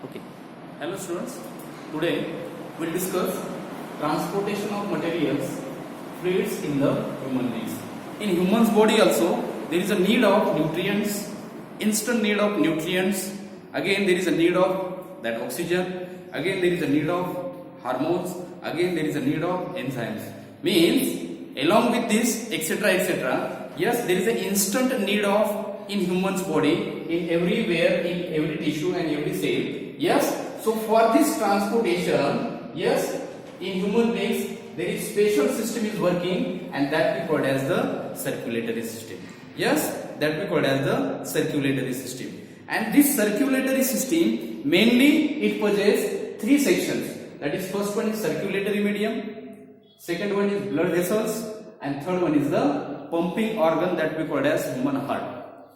Okay. Hello students. Today we'll discuss transportation of materials, fluids in the human beings. In human's body also there is a need of nutrients, instant need of nutrients. Again there is a need of that oxygen. Again there is a need of hormones. Again there is a need of enzymes. Means along with this etc etc. Yes, there is an instant need of in human's body, in everywhere, in every tissue and every cell. Yes, so for this transportation, yes, in human beings there is special system is working, and that we call as the circulatory system. Yes, that we call as the circulatory system. And this circulatory system mainly it possesses three sections. That is, first one is circulatory medium, second one is blood vessels, and third one is the pumping organ that we call as human heart.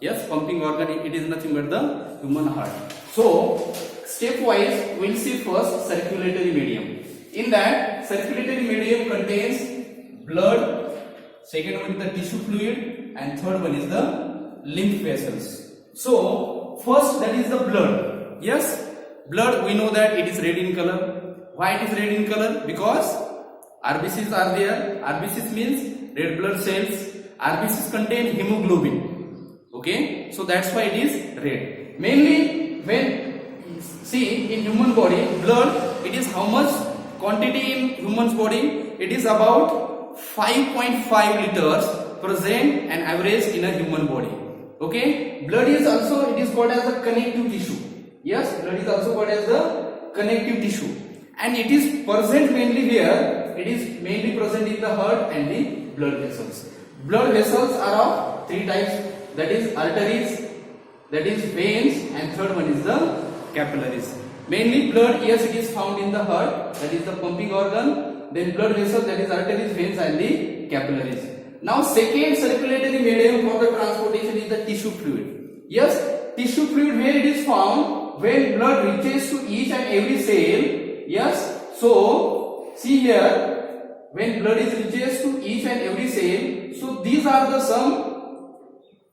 Yes, pumping organ, it is nothing but the human heart. So, stepwise, we'll see first circulatory medium. In that, circulatory medium contains blood, second one is the tissue fluid, and third one is the lymph vessels. So, first that is the blood. Yes, blood, we know that it is red in color. Why it is red in color? Because RBCs are there. RBCs means red blood cells. RBCs contain hemoglobin. Okay, so that's why it is red. Mainly when see in human body, blood, it is how much quantity in human's body? It is about 5.5 liters present and average in a human body. Okay, blood is also, it is called as the connective tissue. Yes, blood is also called as the connective tissue, and it is present mainly where? It is mainly present in the heart and the blood vessels. Blood vessels are of three types. That is arteries, that is veins, and third one is the capillaries. Mainly blood, yes, it is found in the heart, that is the pumping organ. Then blood vessels, that is arteries, veins, and the capillaries. Now second circulatory medium for the transportation is the tissue fluid. Yes, tissue fluid, where it is found? When blood reaches to each and every cell. Yes, so see here, when blood is reaches to each and every cell, so these are the some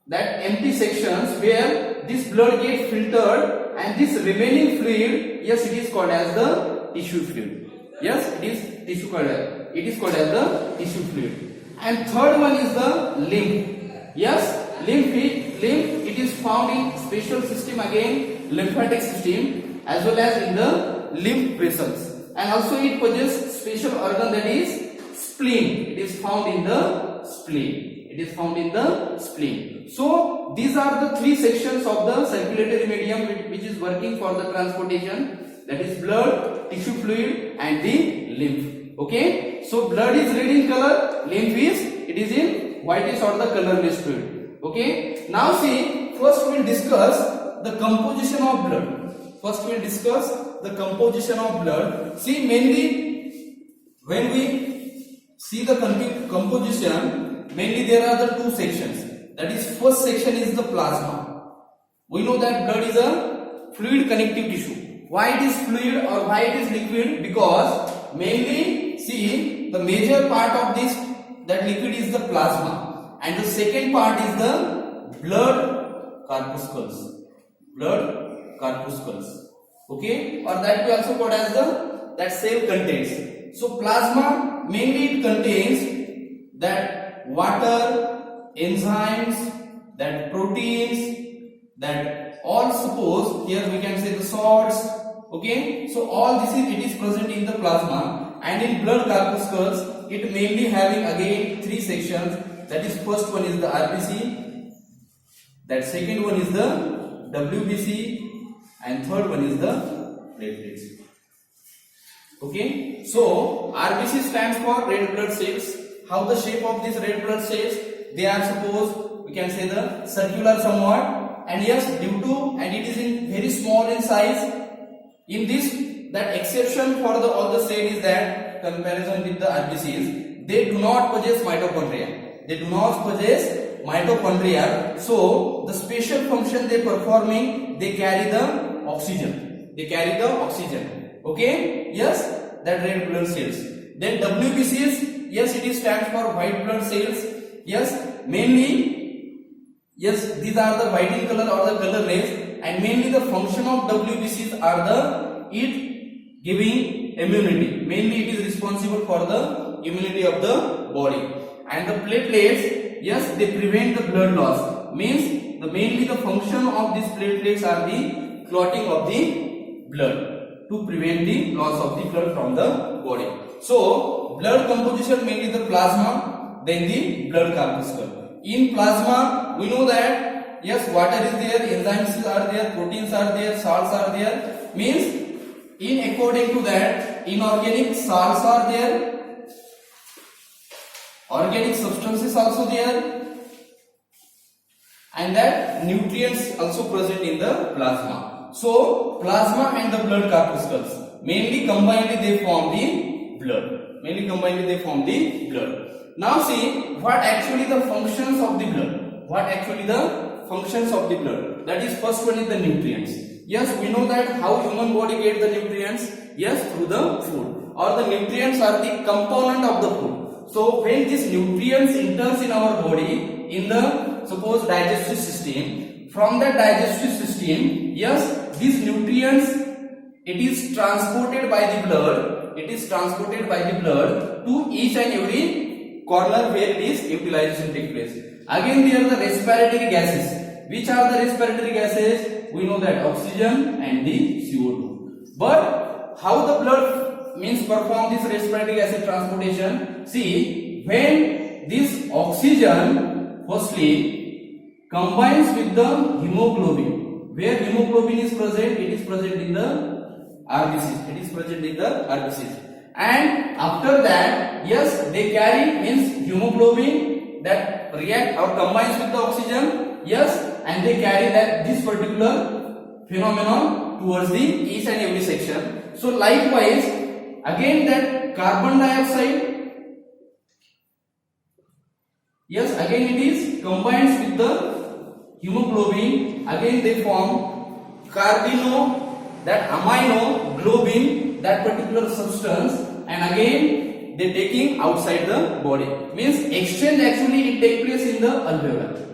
that empty sections where this blood gets filtered, and this remaining fluid, yes, it is called as the tissue fluid. Yes, it is tissue called as, it is called as the tissue fluid. And third one is the lymph. Yes, lymph, it is found in special system, again lymphatic system, as well as in the lymph vessels. And also it possesses special organ, that is spleen. It is found in the spleen. It is found in the spleen. So these are the three sections of the circulatory medium which is working for the transportation. That is blood, tissue fluid, and the lymph. Okay. So blood is red in color. Lymph is, it is in whitish or the colorless fluid. Okay. Now see, first we will discuss the composition of blood. First we will discuss the composition of blood. See, mainly when we see the composition, mainly there are the two sections. That is, first section is the plasma. We know that blood is a fluid connective tissue. Why it is fluid or why it is liquid? Because mainly, see, the major part of this, that liquid is the plasma, and the second part is the blood corpuscles. Blood corpuscles. Okay, or that we also call as the that cell contents. So plasma mainly it contains that water, enzymes, that proteins, that all, suppose here we can say the salts. Okay, so all this is, it is present in the plasma. And in blood corpuscles, it mainly having again three sections. That is, first one is the RBC, that second one is the WBC, and third one is the platelets. Okay, so RBC stands for red blood cells. How the shape of these red blood cells? They are, suppose we can say the circular somewhat, and yes, due to, and it is in very small in size. In this, that exception for the all the cell is that comparison with the RBCs, they do not possess mitochondria. They do not possess mitochondria. So the special function they performing, they carry the oxygen. They carry the oxygen. Okay, yes, that red blood cells. Then WBCs, yes, it stands for white blood cells. Yes, mainly, yes, these are the white in color or the colorless. and mainly the function of WBCs are the it giving immunity. Mainly it is responsible for the immunity of the body. And the platelets, yes, they prevent the blood loss. Means mainly the function of these platelets are the clotting of the blood to prevent the loss of the blood from the body. So blood composition mainly the plasma, then the blood corpuscle. In plasma we know that yes, water is there, enzymes are there, proteins are there, salts are there. Means in according to that, inorganic salts are there, organic substances also there, and that nutrients also present in the plasma. So plasma and the blood corpuscles mainly combinedly they form the blood. Mainly combinedly they form the blood. Now see what actually the functions of the blood. What actually the functions of the blood? That is first one is the nutrients. Yes, we know that how human body get the nutrients. Yes, through the food, or the nutrients are the component of the food. So when these nutrients enters in our body in the suppose digestive system, from the digestive system, yes, these nutrients it is transported by the blood. It is transported by the blood to each and every corner where it is utilization take place. Again there are the respiratory gases. Which are the respiratory gases? We know that oxygen and the CO2. But how the blood means perform this respiratory acid transportation? See, when this oxygen firstly combines with the hemoglobin, where hemoglobin is present, it is present in the RBCs. It is present in the RBCs. And after that, yes, they carry means hemoglobin that react or combines with the oxygen, yes, and they carry that this particular phenomenon towards the each and every section. So likewise, again that carbon dioxide, yes, again it is combines with the hemoglobin, again they form carbino, that amino globin, that particular substance, and again they taking outside the body. Means exchange actually it take place in the alveoli.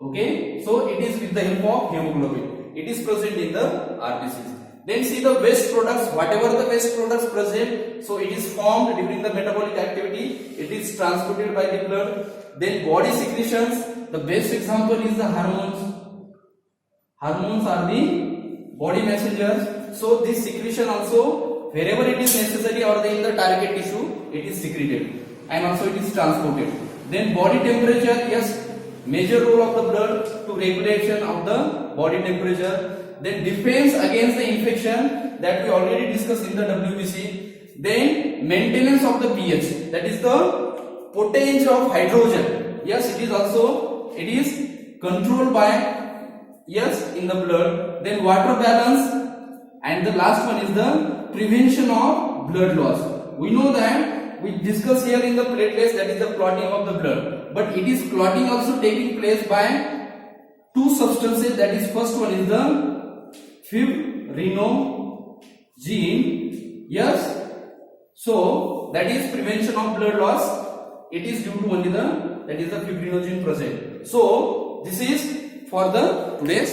Okay, so it is with the help of hemoglobin. It is present in the RBCs. Then see the waste products, whatever the waste products present, so it is formed during the metabolic activity, it is transported by the blood. Then body secretions, the best example is the hormones. Hormones are the body messengers. So this secretion also, wherever it is necessary or in the target tissue, it is secreted and also it is transported. Then body temperature, yes, major role of the blood to regulation of the body temperature. Then defense against the infection that we already discussed in the WBC. Then maintenance of the pH, that is the potential of hydrogen. Yes, it is also controlled by, yes, in the blood. Then water balance, and the last one is the prevention of blood loss. We know that we discuss here in the platelets, that is the clotting of the blood, but it is clotting also taking place by two substances. That is first one is the fibrinogen. Yes, so that is prevention of blood loss. It is due to only the, that is the fibrinogen present. So this is for the today's